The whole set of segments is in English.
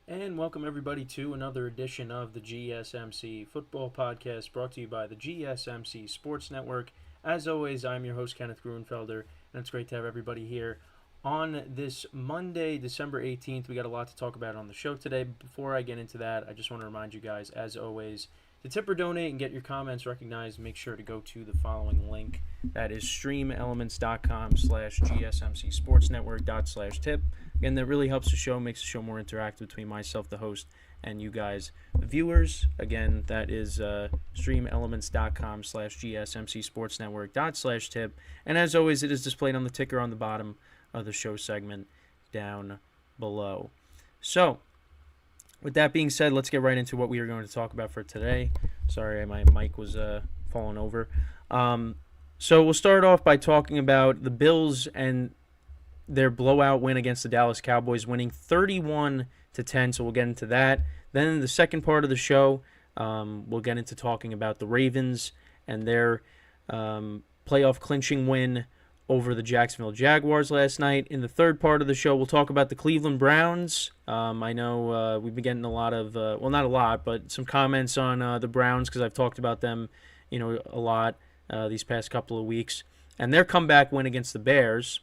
And welcome everybody to another edition of the GSMC Football Podcast brought to you by the GSMC Sports Network. As always, I'm your host, Kenneth Gruenfelder, and it's great to have everybody here on this Monday, December 18th. We got a lot to talk about on the show today. Before I get into that, I just want to remind you guys, as always, to tip or donate and get your comments recognized, make sure to go to the following link. That is streamelements.com/gsmcsportsnetwork./tip. Again, that really helps the show, makes the show more interactive between myself, the host, and you guys, the viewers. Again, that is streamelements.com/gsmcsportsnetwork./tip. And as always, it is displayed on the ticker on the bottom of the show segment down below. So, with that being said, let's get right into what we are going to talk about for today. Sorry, my mic was falling over. So we'll start off by talking about the Bills and their blowout win against the Dallas Cowboys, winning 31-10. So we'll get into that. Then in the second part of the show, we'll get into talking about the Ravens and their playoff clinching win over the Jacksonville Jaguars last night. In the third part of the show, we'll talk about the Cleveland Browns. I know we've been getting a lot of, well, not a lot, but some comments on the Browns because I've talked about them, a lot these past couple of weeks. And their comeback win against the Bears.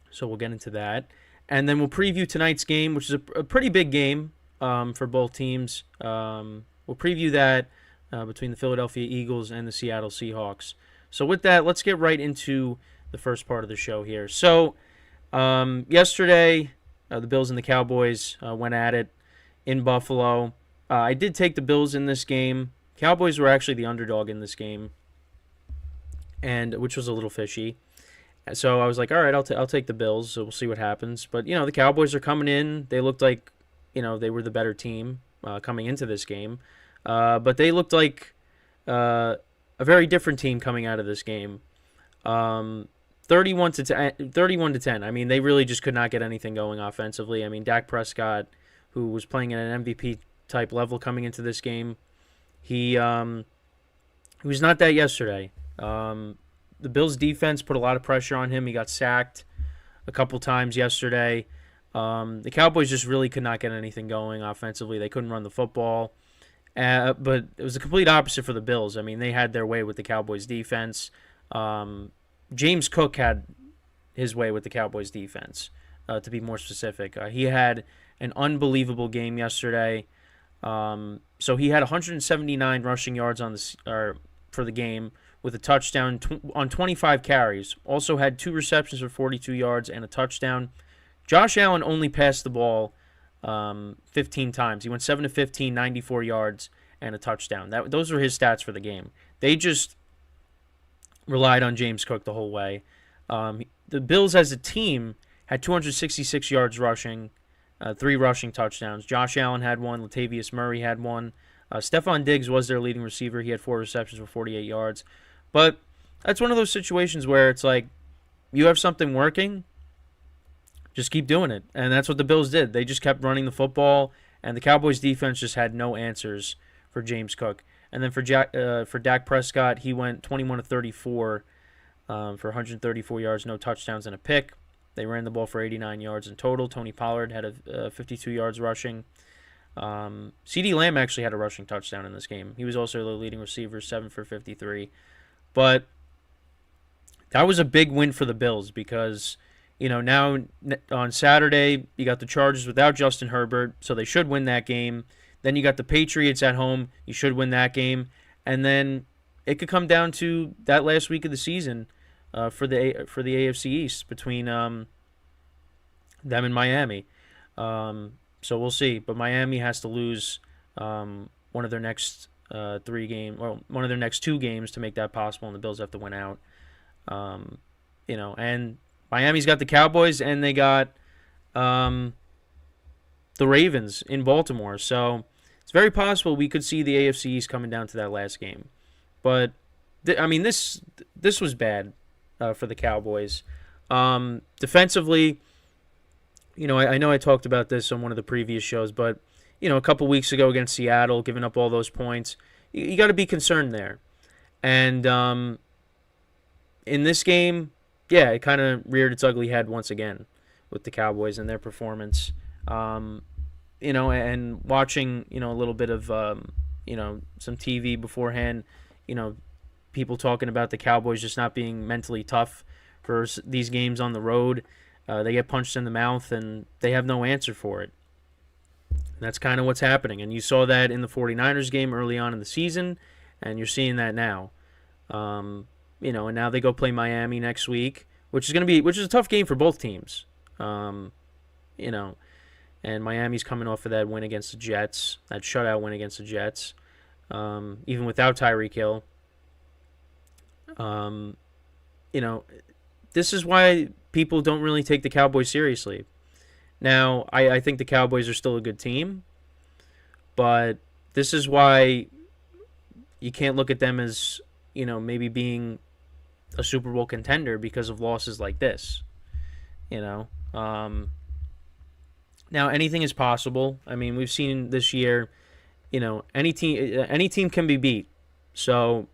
So we'll get into that. And then we'll preview tonight's game, which is a pretty big game for both teams. We'll preview that between the Philadelphia Eagles and the Seattle Seahawks. So with that, let's get right into the first part of the show here. So yesterday, the Bills and the Cowboys went at it in Buffalo. I did take the Bills in this game. Cowboys were actually the underdog in this game, and which was a little fishy. So I was like, all right, I'll take the Bills. So we'll see what happens. But the Cowboys are coming in. They looked like they were the better team coming into this game, but they looked like a very different team coming out of this game. 31-10. I mean, they really just could not get anything going offensively. I mean, Dak Prescott, who was playing at an MVP type level coming into this game, he was not that yesterday. The Bills' defense put a lot of pressure on him. He got sacked a couple times yesterday. The Cowboys just really could not get anything going offensively. They couldn't run the football. But it was the complete opposite for the Bills. I mean, they had their way with the Cowboys' defense. James Cook had his way with the Cowboys' defense, to be more specific. He had an unbelievable game yesterday. So he had 179 rushing yards for the game, with a touchdown on 25 carries. Also had 2 receptions for 42 yards and a touchdown. Josh Allen only passed the ball 15 times. He went 7 of 15, 94 yards, and a touchdown. Those were his stats for the game. They just relied on James Cook the whole way. The Bills as a team had 266 yards rushing, 3 rushing touchdowns. Josh Allen had 1. Latavius Murray had 1. Stephon Diggs was their leading receiver. He had 4 receptions for 48 yards. But that's one of those situations where it's like, you have something working, just keep doing it. And that's what the Bills did. They just kept running the football, and the Cowboys' defense just had no answers for James Cook. And then for Dak Prescott, he went 21 of 34 for 134 yards, no touchdowns, and a pick. They ran the ball for 89 yards in total. Tony Pollard had 52 yards rushing. CeeDee Lamb actually had a rushing touchdown in this game. He was also the leading receiver, 7 for 53. But that was a big win for the Bills because, now on Saturday, you got the Chargers without Justin Herbert, so they should win that game. Then you got the Patriots at home. You should win that game. And then it could come down to that last week of the season for the AFC East between them and Miami. So we'll see. But Miami has to lose one of their next 2 games to make that possible, and the Bills have to win out. And Miami's got the Cowboys, and they got the Ravens in Baltimore. So it's very possible we could see the AFC East coming down to that last game. But this was bad for the Cowboys. Defensively, I know I talked about this on one of the previous shows, but a couple weeks ago against Seattle, giving up all those points, you got to be concerned there. And in this game, yeah, it kind of reared its ugly head once again with the Cowboys and their performance. and watching, a little bit of, some TV beforehand, people talking about the Cowboys just not being mentally tough for these games on the road. They get punched in the mouth and they have no answer for it. And that's kind of what's happening. And you saw that in the 49ers game early on in the season, and you're seeing that now. And now they go play Miami next week, which is a tough game for both teams. And Miami's coming off of that win against the Jets, that shutout win against the Jets, even without Tyreek Hill. This is why people don't really take the Cowboys seriously. Now, I think the Cowboys are still a good team, but this is why you can't look at them as, maybe being a Super Bowl contender because of losses like this. Now, anything is possible. I mean, we've seen this year, any team can be beat. So,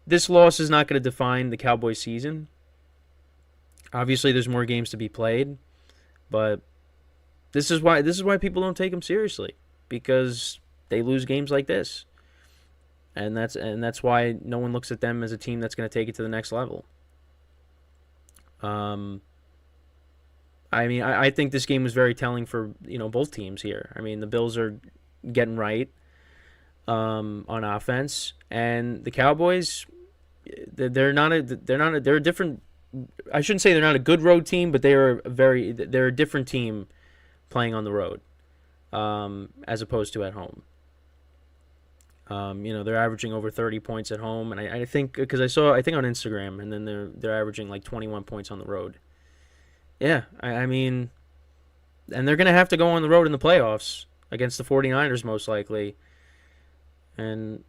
this loss is not going to define the Cowboys season. Obviously, there's more games to be played, but this is why people don't take them seriously, because they lose games like this, and that's why no one looks at them as a team that's going to take it to the next level. I think this game was very telling for both teams here. I mean, the Bills are getting right on offense, and the Cowboys, they're a different. I shouldn't say they're not a good road team, but they're a different team playing on the road, as opposed to at home. They're averaging over 30 points at home, and I think because I think on Instagram, and then they're averaging like 21 points on the road. Yeah, I mean, and they're gonna have to go on the road in the playoffs against the 49ers most likely, and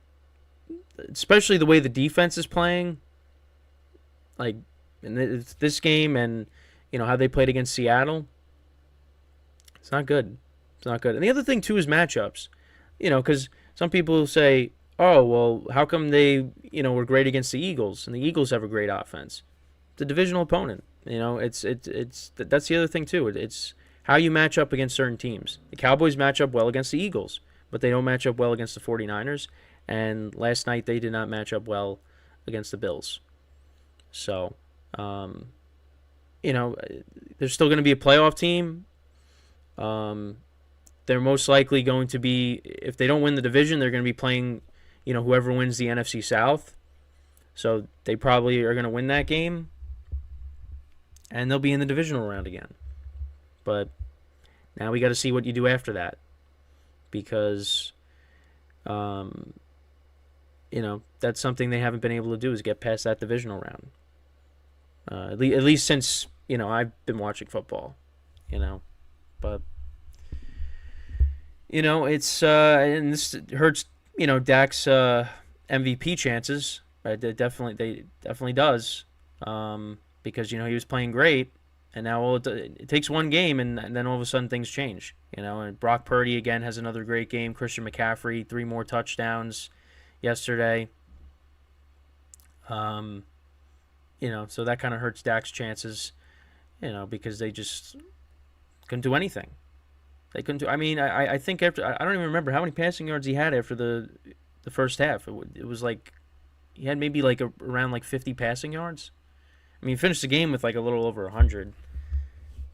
especially the way the defense is playing, like in this game, and how they played against Seattle. It's not good. It's not good. And the other thing too is matchups. Because some people say, "Oh, well, how come they were great against the Eagles, and the Eagles have a great offense?" It's a divisional opponent. It's that's the other thing too. It's how you match up against certain teams. The Cowboys match up well against the Eagles, but they don't match up well against the 49ers. And last night they did not match up well against the Bills. So, they're still going to be a playoff team. They're most likely going to be, if they don't win the division, they're going to be playing, whoever wins the NFC South. So they probably are going to win that game, and they'll be in the divisional round again. But now we got to see what you do after that, because, that's something they haven't been able to do, is get past that divisional round. At least since, I've been watching football, but, it's, and this hurts, Dak's, MVP chances. It definitely does, because, he was playing great, and now it takes one game, and then all of a sudden things change, and Brock Purdy again has another great game. Christian McCaffrey, 3 more touchdowns yesterday. So that kind of hurts Dak's chances, because they just couldn't do anything. They couldn't do. I mean, I think after, I don't even remember how many passing yards he had after the first half. It was like he had maybe like around like 50 passing yards. I mean, he finished the game with like a little over 100.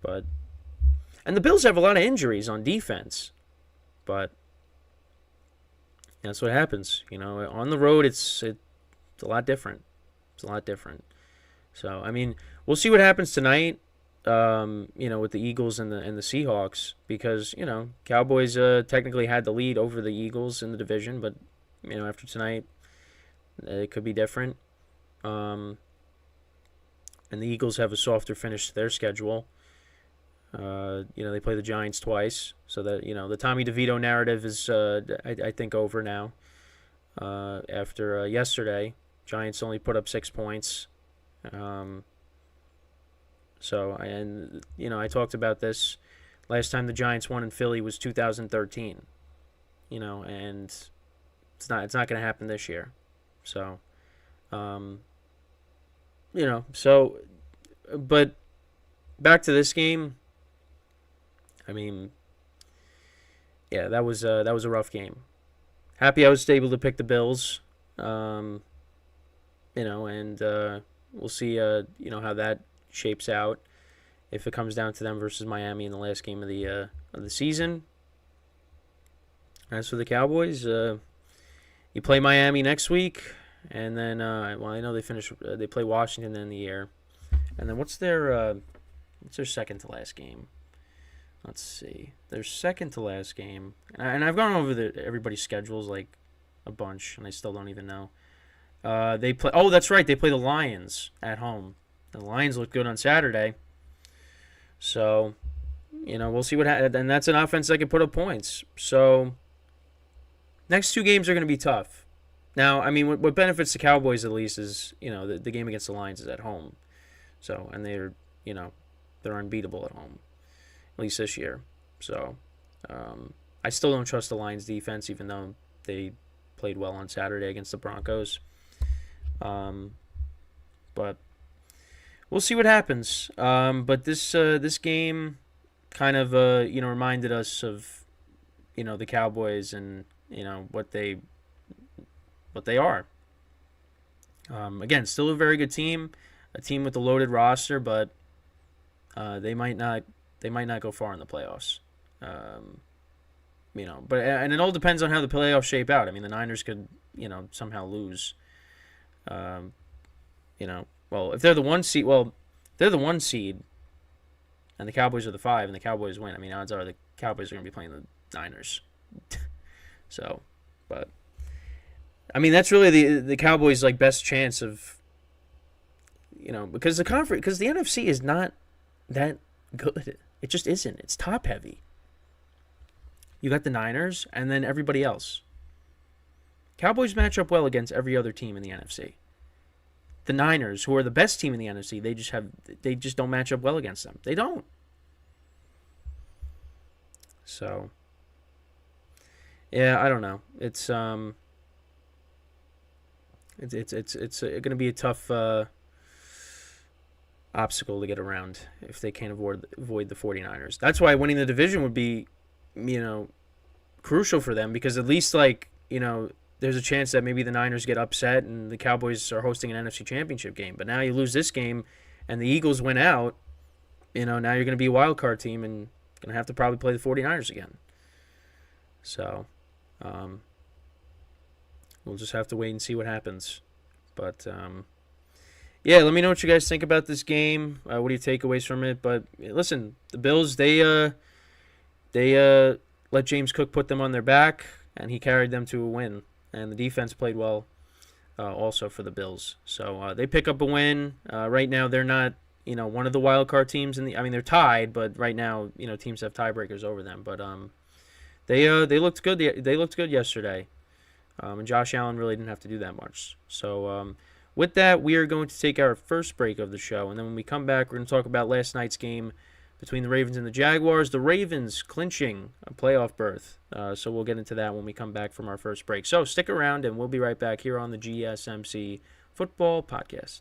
And the Bills have a lot of injuries on defense, but that's what happens. On the road, it's a lot different. It's a lot different. So, I mean, we'll see what happens tonight, with the Eagles and the Seahawks, because, Cowboys technically had the lead over the Eagles in the division, but, after tonight, it could be different. And the Eagles have a softer finish to their schedule. They play the Giants twice, so that, the Tommy DeVito narrative is, I think, over now. After yesterday, Giants only put up 6 points. I talked about this. Last time the Giants won in Philly was 2013. And it's not going to happen this year. So, but back to this game. I mean, yeah, that was a rough game. Happy I was able to pick the Bills. Um, and we'll see, how that shapes out if it comes down to them versus Miami in the last game of the season. As for the Cowboys, you play Miami next week, and then I know they play Washington in the year, and then what's their second to last game? Let's see, their second to last game, and I've gone over everybody's schedules like a bunch, and I still don't even know. They play. Oh, that's right. They play the Lions at home. The Lions look good on Saturday. So, we'll see what happens. And that's an offense that can put up points. So, next two games are going to be tough. Now, I mean, what benefits the Cowboys at least is, the game against the Lions is at home. So, and they're unbeatable at home, at least this year. So, I still don't trust the Lions defense, even though they played well on Saturday against the Broncos. But we'll see what happens. But this game kind of reminded us of the Cowboys and what they are. Again, still a very good team, a team with a loaded roster, but they might not go far in the playoffs. But and it all depends on how the playoffs shape out. I mean, the Niners could somehow lose. Well, if they're the 1 seed, and the Cowboys are the 5, and the Cowboys win. I mean, odds are the Cowboys are going to be playing the Niners. So, but I mean, that's really the Cowboys' best chance of, because the NFC is not that good. It just isn't. It's top heavy. You got the Niners and then everybody else. Cowboys match up well against every other team in the NFC. The Niners, who are the best team in the NFC, they just don't match up well against them. They don't. So, yeah, I don't know. It's going to be a tough obstacle to get around if they can't avoid the 49ers. That's why winning the division would be, crucial for them, because at least there's a chance that maybe the Niners get upset and the Cowboys are hosting an NFC Championship game. But now you lose this game and the Eagles win out, now you're going to be a wild card team and going to have to probably play the 49ers again. So, we'll just have to wait and see what happens. But, yeah, let me know what you guys think about this game. What are your takeaways from it? But listen, the Bills, they let James Cook put them on their back, and he carried them to a win. And the defense played well also for the Bills. So they pick up a win. Right now they're not, one of the wild card teams they're tied, but right now, teams have tiebreakers over them. But they looked good. They looked good yesterday. And Josh Allen really didn't have to do that much. So with that, we are going to take our first break of the show, and then when we come back, we're going to talk about last night's game between the Ravens and the Jaguars. The Ravens clinching a playoff berth. So we'll get into that when we come back from our first break. So stick around, and we'll be right back here on the GSMC Football Podcast.